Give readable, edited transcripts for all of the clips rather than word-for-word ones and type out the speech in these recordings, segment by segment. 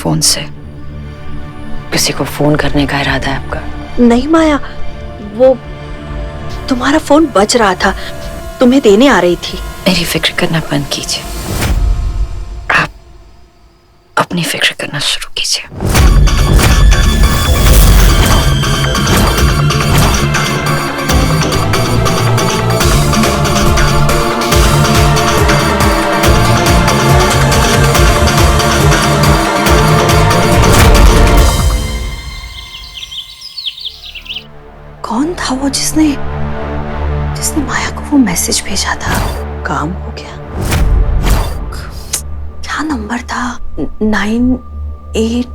Phone से? किसी को फोन करने का इरादा है आपका? नहीं माया, वो तुम्हारा फोन बज रहा था, तुम्हें देने आ रही थी। मेरी फिक्र करना बंद कीजिए, आप अपनी फिक्र करना शुरू कीजिए। कौन था वो जिसने माया को वो मैसेज भेजा था? काम हो गया। क्या नंबर था? 98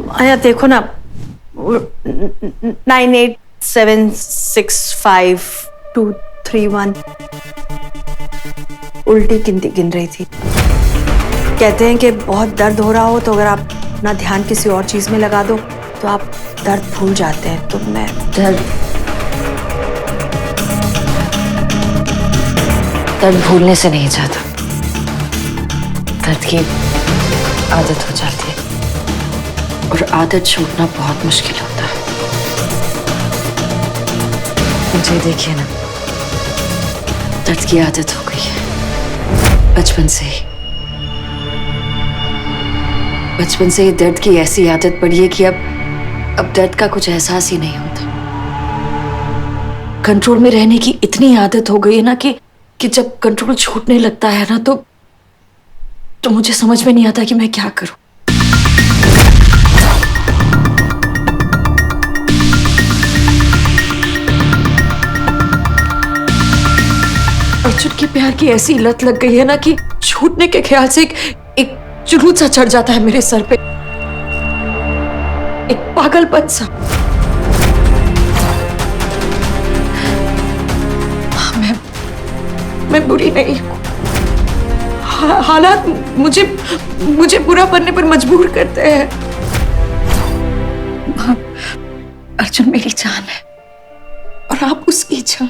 माया देखो ना, 98765231 उल्टी गिनती गिन रही थी। कहते हैं कि बहुत दर्द हो रहा हो तो अगर आप अपना ध्यान किसी और चीज में लगा दो तो आप दर्द भूल जाते हैं। तो मैं दर्द भूलने से नहीं जाता, दर्द की आदत हो जाती है और आदत छूटना बहुत मुश्किल होता है। मुझे देखिए ना, दर्द की आदत हो गई है बचपन से ही। बचपन से ही दर्द की ऐसी आदत पड़ी है कि अब दर्द का कुछ एहसास ही नहीं होता। कंट्रोल में रहने की इतनी आदत हो गई है ना कि जब कंट्रोल छूटने लगता है ना तो मुझे समझ में नहीं आता कि मैं क्या करूं। अर्जुन के प्यार की ऐसी लत लग गई है ना कि छूटने के ख्याल से एक जुनून सा चढ़ जाता है मेरे सर पे, एक पागलपन सा। मैं बुरी नहीं हूं, हालात मुझे बुरा बनने पर मजबूर करते हैं। अर्जुन मेरी जान है और आप उसकी जान।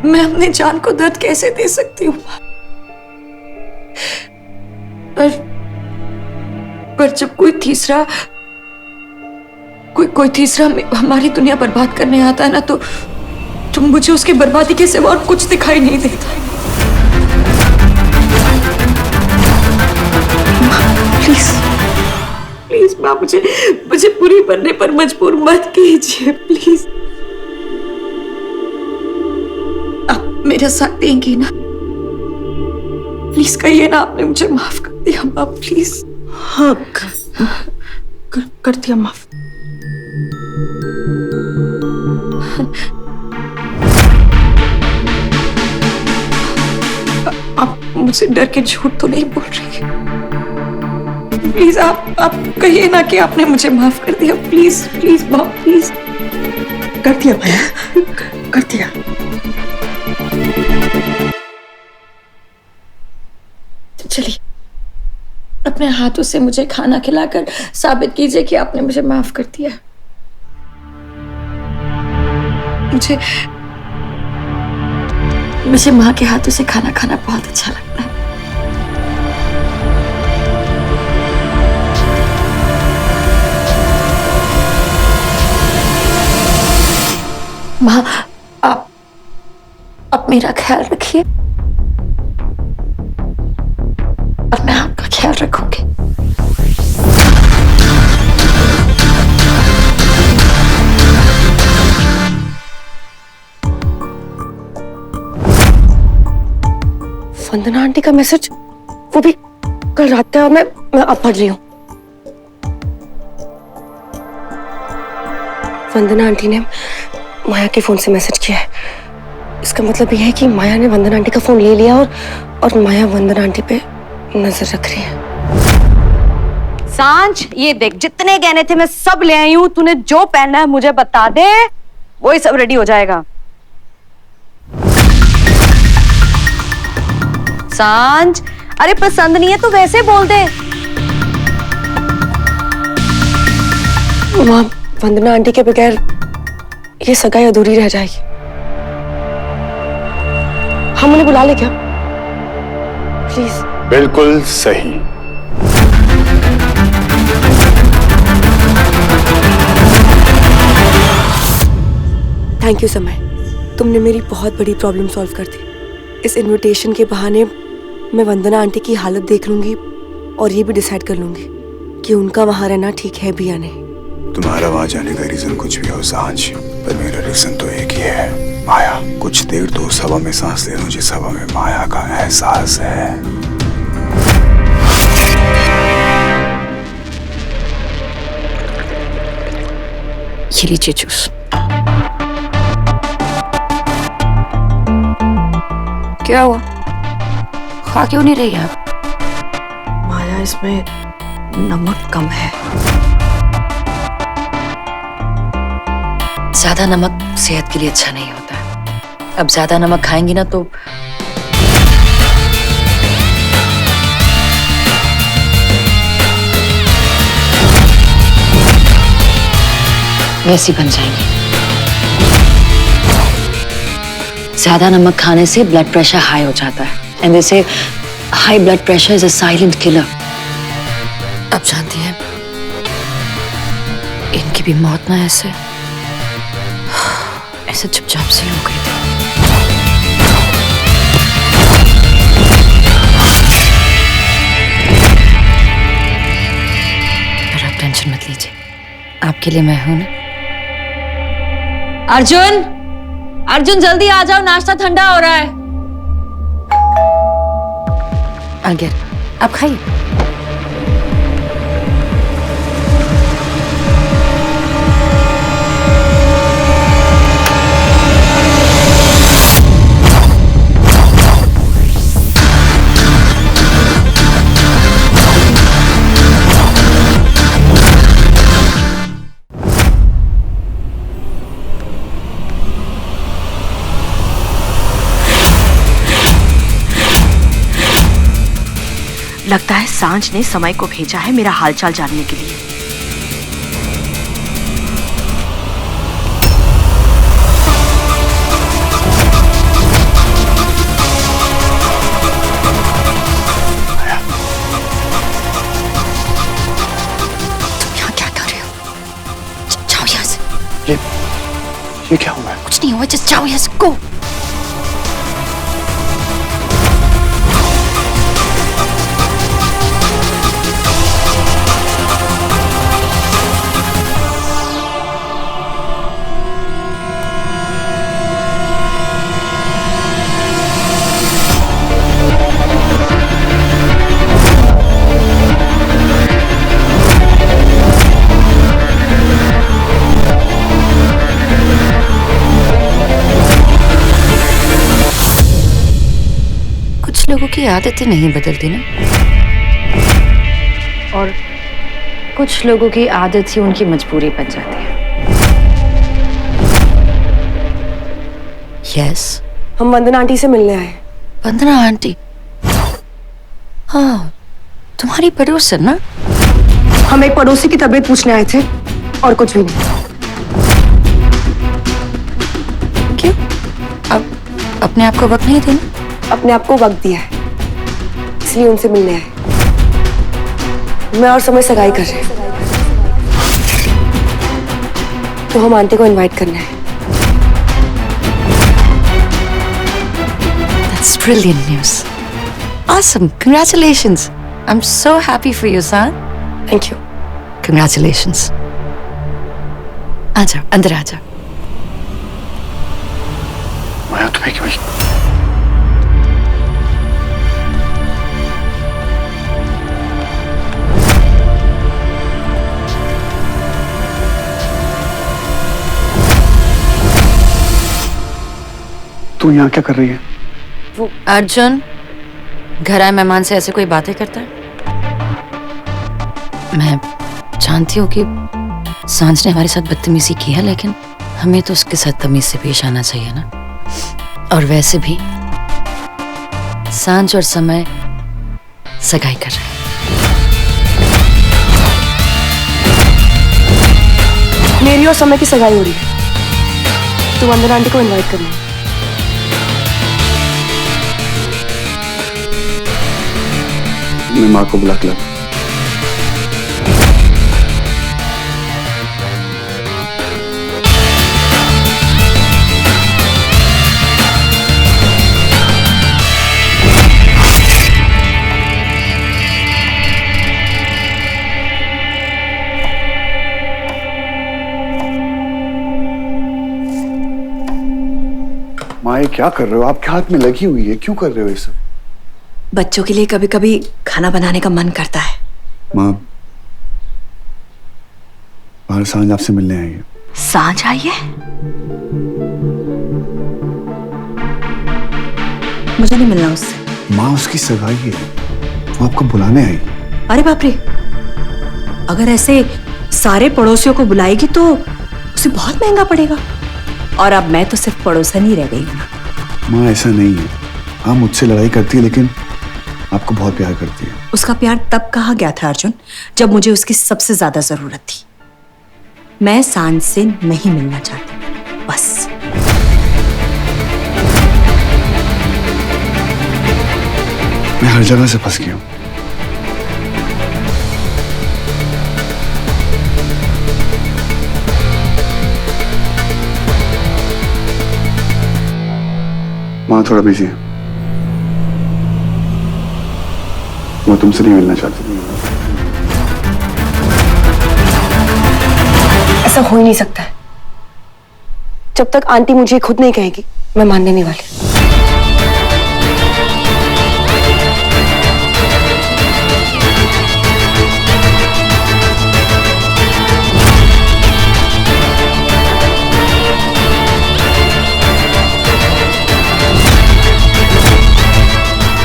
मैं अपनी जान को दर्द कैसे दे सकती हूँ? पर जब कोई तीसरा हमारी दुनिया बर्बाद करने आता है ना तो मुझे उसकी बर्बादी के सिवा और कुछ दिखाई नहीं देता। प्लीज माँ, मुझे बुरी बनने पर मजबूर मत कीजिए प्लीज। आप मेरा साथ देंगी ना? प्लीज कहिए ना आपने मुझे माफ कर दिया माँ, प्लीज। हाँ, कर दिया माफ। आप मुझसे डर के झूठ तो नहीं बोल रही? प्लीज आप कहिए ना कि आपने मुझे माफ कर दिया। प्लीज माँ, प्लीज। कर दिया भैया, कर दिया। चलिए, अपने हाथों से मुझे खाना खिलाकर साबित कीजिए कि आपने मुझे माफ कर दिया। मुझे माँ के हाथों से खाना खाना बहुत अच्छा लगता है। माँ, आप मेरा ख्याल रखिए और मैं आपका ख्याल रखूंगी। वंदना आंटी का मैसेज, वो भी कल रात का। मैं अब पढ़ रही हूँ। वंदना आंटी ने माया के फोन से मैसेज किया है। इसका मतलब यह है कि माया ने वंदना आंटी का फोन ले लिया और माया वंदना आंटी पे नजर रख रही है। सांझ, ये देख, जितने गहने थे मैं सब ले आई हूँ। तूने जो पहनना है मुझे बता दे, वही सब रेडी हो जाएगा। सांझ, अरे पसंद नहीं है तो वैसे बोल दे। माँ, वंदना आंटी के बगैर ये सगाई अधूरी रह जाएगी। हम उन्हें बुला ले क्या? प्लीज। बिल्कुल सही। थैंक यू समय, तुमने मेरी बहुत बड़ी प्रॉब्लम सॉल्व कर दी। इस इनविटेशन के बहाने मैं वंदना आंटी की हालत देख लूंगी और ये भी डिसाइड कर लूंगी कि उनका वहां रहना ठीक है भी या नहीं। तुम्हारा वहां जाने का रीजन कुछ भी हो सांझ, पर मेरा रीजन तो एक ही है, माया। कुछ देर तो उस हवा में सांस ले लूं जिस हवा में माया का एहसास है। ये लीजिए जूस। क्या हुआ, खा क्यों नहीं रही आप? माया, इसमें नमक कम है। ज्यादा नमक सेहत के लिए अच्छा नहीं होता है। अब ज्यादा नमक खाएंगी ना तो वैसी बन जाएंगी। ज्यादा नमक खाने से ब्लड प्रेशर हाई हो जाता है, एंड दे से high blood pressure is a silent killer. अब जानती हैं, इनकी भी मौत ना ऐसे चुपचाप से हो गई थी। पर आप टेंशन मत लीजिए, आपके लिए मैं हूं ना। अर्जुन, अर्जुन जल्दी आ जाओ, नाश्ता ठंडा हो रहा है। आ गया, आप खाइए। लगता है सांझ ने समय को भेजा है मेरा हालचाल जानने के लिए। तुम यहाँ क्या कर रहे हो? जाओ यहाँ से। ये क्या हुआ है? कुछ नहीं हुआ, जस्ट जाओ यहाँ से, गो। लोगों की आदतें नहीं बदलती ना, और कुछ लोगों की आदत ही उनकी मजबूरी बन जाती है। यस, हम वंदना आंटी से मिलने आए। वंदना आंटी? हाँ, तुम्हारी पड़ोसन ना? हम एक पड़ोसी की तबीयत पूछने आए थे और कुछ भी नहीं। क्यों? अब अपने आप को वक्त नहीं देना? अपने आप को वक्त दिया है, इसलिए उनसे मिलने आए। मैं और समय सगाई कर रहे हैं, तो हम आंटी को इनवाइट करना है। That's brilliant news. Awesome. Congratulations. I'm so happy for you, son. Thank you. Congratulations. आ जाओ, अंदर आ जाओ। माया, तुम्हें क्यों? तू यहाँ क्या कर रही है? वो अर्जुन घर आए मेहमान से ऐसे कोई बातें करता है? मैं जानती हूँ कि सांझ ने हमारे साथ बदतमीजी की है, लेकिन हमें तो उसके साथ तमीज से पेश आना चाहिए ना। और वैसे भी सांझ और समय सगाई कर रहे हैं। मेरी और समय की सगाई हो रही है, तो वंदना आंटी को इनवाइट करनी है। मैं माँ को बुला के लाता हूं। माँ ये क्या कर रहे हो? आपके हाथ में लगी हुई है, क्यों कर रहे हो ये सब? बच्चों के लिए कभी कभी खाना बनाने का मन करता है। माँ, बाहर सांझ आपसे मिलने आई है। सांझ आई है? मुझे नहीं मिलना उससे। माँ उसकी सगाई है, वो आपको बुलाने आई। अरे बाप रे, अगर ऐसे सारे पड़ोसियों को बुलाएगी तो उसे बहुत महंगा पड़ेगा। और अब मैं तो सिर्फ पड़ोसन ही रह गई हूँ ना। माँ ऐसा नहीं है, हाँ मुझसे लड़ाई करती है लेकिन आपको बहुत प्यार करती है। उसका प्यार तब कहा गया था अर्जुन, जब मुझे उसकी सबसे ज्यादा जरूरत थी। मैं सांझ से नहीं मिलना चाहती, बस। मैं हर जगह से फंस गया हूँ। माँ थोड़ा बिजी है, वो तुमसे नहीं मिलना चाहती। ऐसा हो ही नहीं सकता है। जब तक आंटी मुझे खुद नहीं कहेगी, मैं मानने नहीं वाली।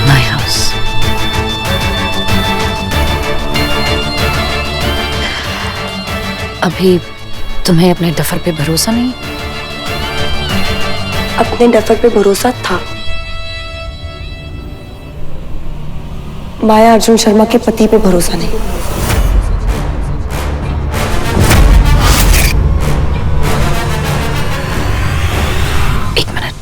My house. अभी तुम्हें अपने डफर पे भरोसा नहीं? अपने डफर पे भरोसा था। माया अर्जुन शर्मा के पति पे भरोसा नहीं। एक मिनट।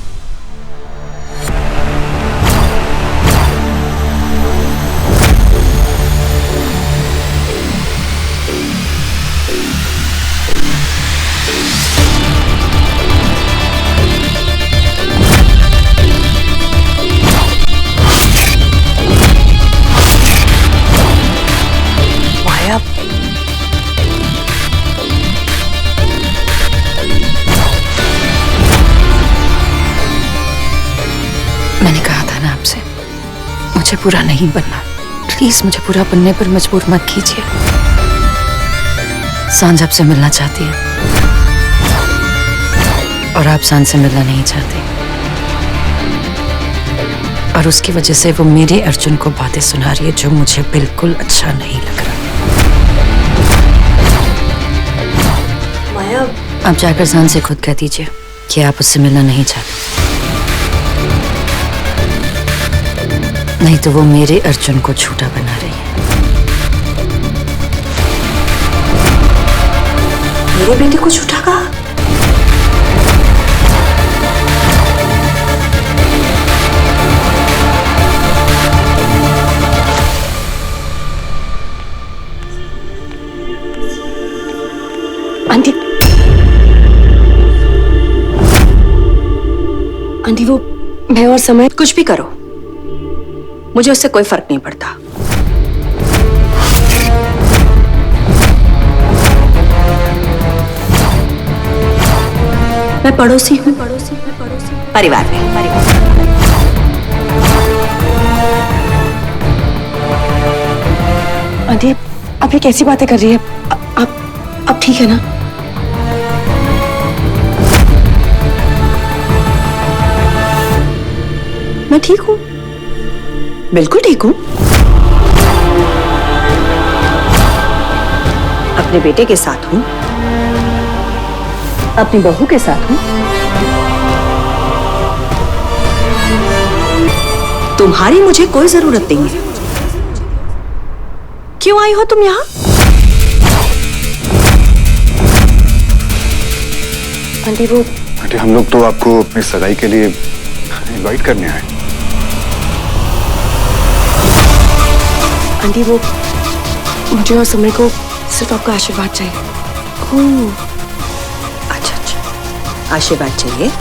मैंने कहा था ना आपसे, मुझे बुरा नहीं बनना। प्लीज मुझे बुरा बनने पर मजबूर मत कीजिए। सांझ आपसे मिलना चाहती है और आप सांझ से मिलना नहीं चाहते, और उसकी वजह से वो मेरे अर्जुन को बातें सुना रही है जो मुझे बिल्कुल अच्छा नहीं लग रहा। माया, आप जाकर सांझ से खुद कह दीजिए कि आप उससे मिलना नहीं चाहते, नहीं तो वो मेरे अर्जुन को झूठा बना रही है। मेरे बेटे को झूठा कहा? आंटी, आंटी वो मैं और समय कुछ भी करो, मुझे उससे कोई फर्क नहीं पड़ता। मैं पड़ोसी हूँ, परिवार में। आंटी, आप ये कैसी बातें कर रही है? आप ठीक है ना? मैं ठीक हूँ, बिल्कुल ठीक हूँ। अपने बेटे के साथ हूँ, अपनी बहू के साथ हूँ। तुम्हारी मुझे कोई जरूरत नहीं है। क्यों आई हो तुम यहाँ? आंटी वो आंटी हम लोग तो आपको अपनी सगाई के लिए इनवाइट करने आए। आंटी वो मुझे और समय को सिर्फ आपका आशीर्वाद चाहिए। अच्छा अच्छा, आशीर्वाद चाहिए।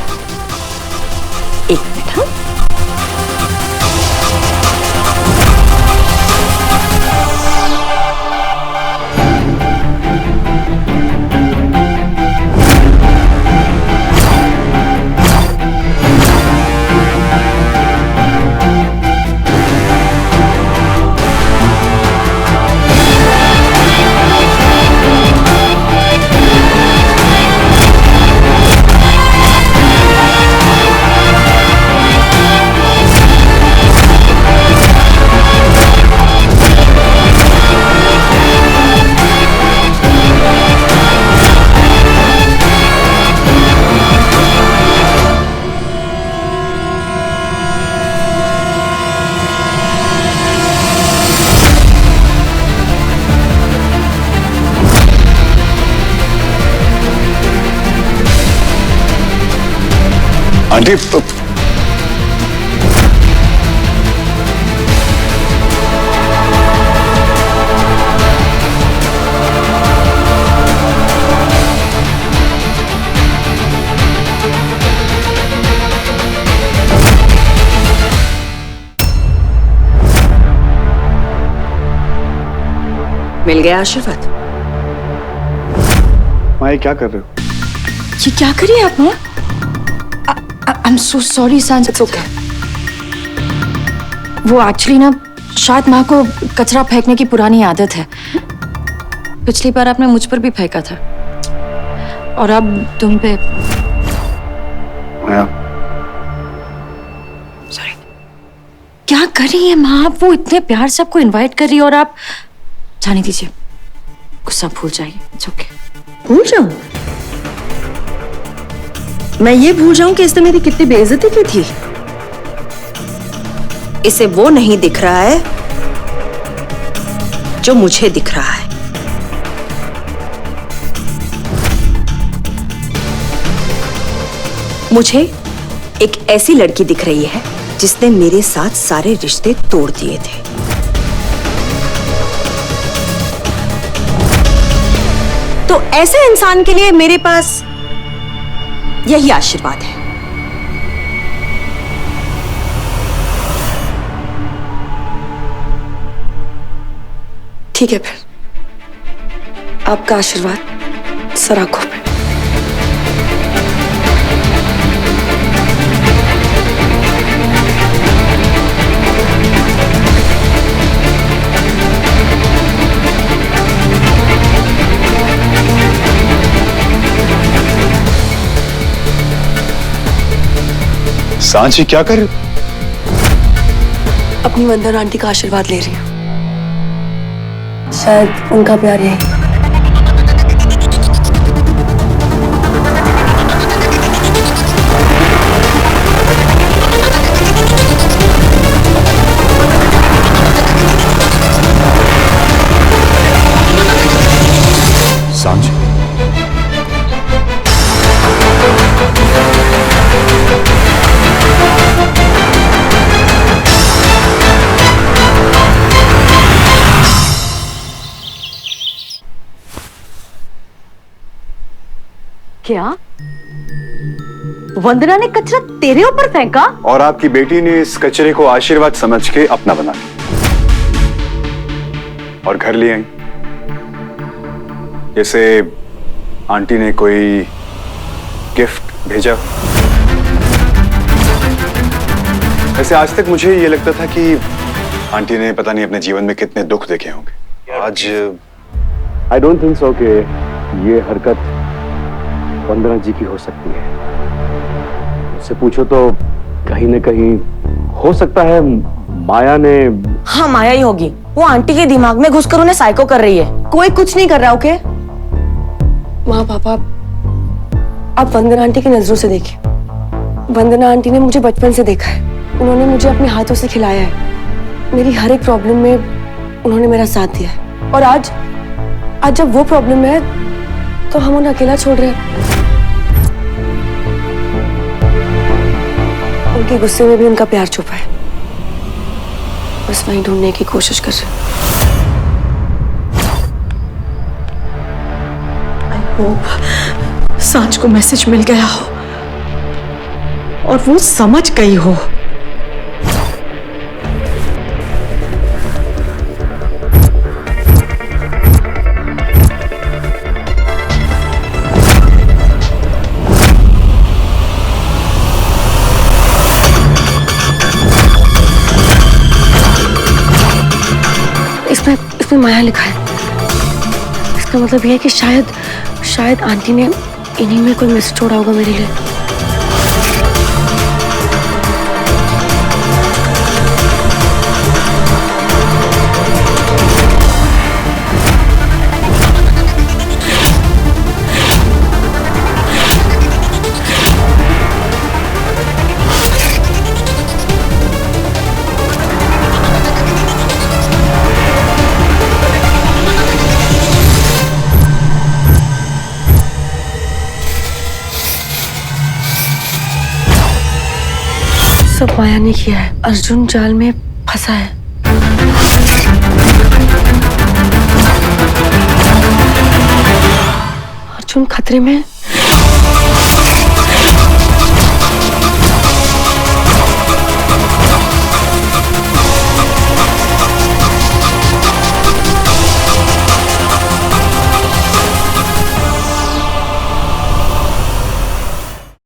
एक मिनट। हाँ, आंटी मिल गया आशीर्वाद। माया क्या कर रहे हो? ये क्या करिए आप माँ? आई एम सो सॉरी सांझ। It's okay. वो एक्चुअली ना शायद माँ को कचरा फेंकने की पुरानी आदत है। पिछली बार आपने मुझ पर भी फेंका था और अब तुम पे। माया सॉरी। क्या कर रही है माँ आप? वो इतने प्यार से आपको इनवाइट कर रही है और आप जाने दीजिए, गुस्सा भूल जाइए। It's okay. भूल जाऊं? मैं ये भूल जाऊं कि इसने मेरी कितनी बेइज्जती की थी? इसे वो नहीं दिख रहा है जो मुझे दिख रहा है। मुझे एक ऐसी लड़की दिख रही है जिसने मेरे साथ सारे रिश्ते तोड़ दिए थे। तो ऐसे इंसान के लिए मेरे पास यही आशीर्वाद है। ठीक है फिर, आपका आशीर्वाद सर आंखों पे। सांची क्या कर रहे हो? अपनी वंदना आंटी का आशीर्वाद ले रही हूँ। शायद उनका प्यार यही। सांची क्या वंदना ने कचरा तेरे ऊपर फेंका? और आपकी बेटी ने इस कचरे को आशीर्वाद समझ के अपना बना लिया और घर ले आई, जैसे आंटी ने कोई गिफ्ट भेजा। वैसे आज तक मुझे ये लगता था कि आंटी ने पता नहीं अपने जीवन में कितने दुख देखे होंगे। आज आई डोंट थिंक सो कि ये हरकत वंदना जी की हो सकती है। उससे पूछो तो कहीं न कहीं हो सकता है माया ने। हाँ माया ही होगी। वो आंटी के दिमाग में घुसकर उन्हें साइको कर रही है। कोई कुछ नहीं कर रहा। ओके माँ पापा, आप वंदना आंटी की नजरों से देखिए। वंदना आंटी ने मुझे बचपन से देखा है। उन्होंने मुझे अपने हाथों से खिलाया है। मेरी हर एक प्रॉब्लम में उन्होंने मेरा साथ दिया है। और आज जब वो प्रॉब्लम है तो हम उन्हें अकेला छोड़ रहे हैं। उनके गुस्से में भी उनका प्यार छुपा है, बस वही ढूंढने की कोशिश कर रही हूँ। सांच को मैसेज मिल गया हो और वो समझ गई हो। इसमें माया लिखा है। इसका मतलब यह है कि शायद आंटी ने इन्हीं में कोई मैसेज छोड़ा होगा मेरे लिए। सब माया ने किया है। अर्जुन जाल में फंसा है। अर्जुन खतरे में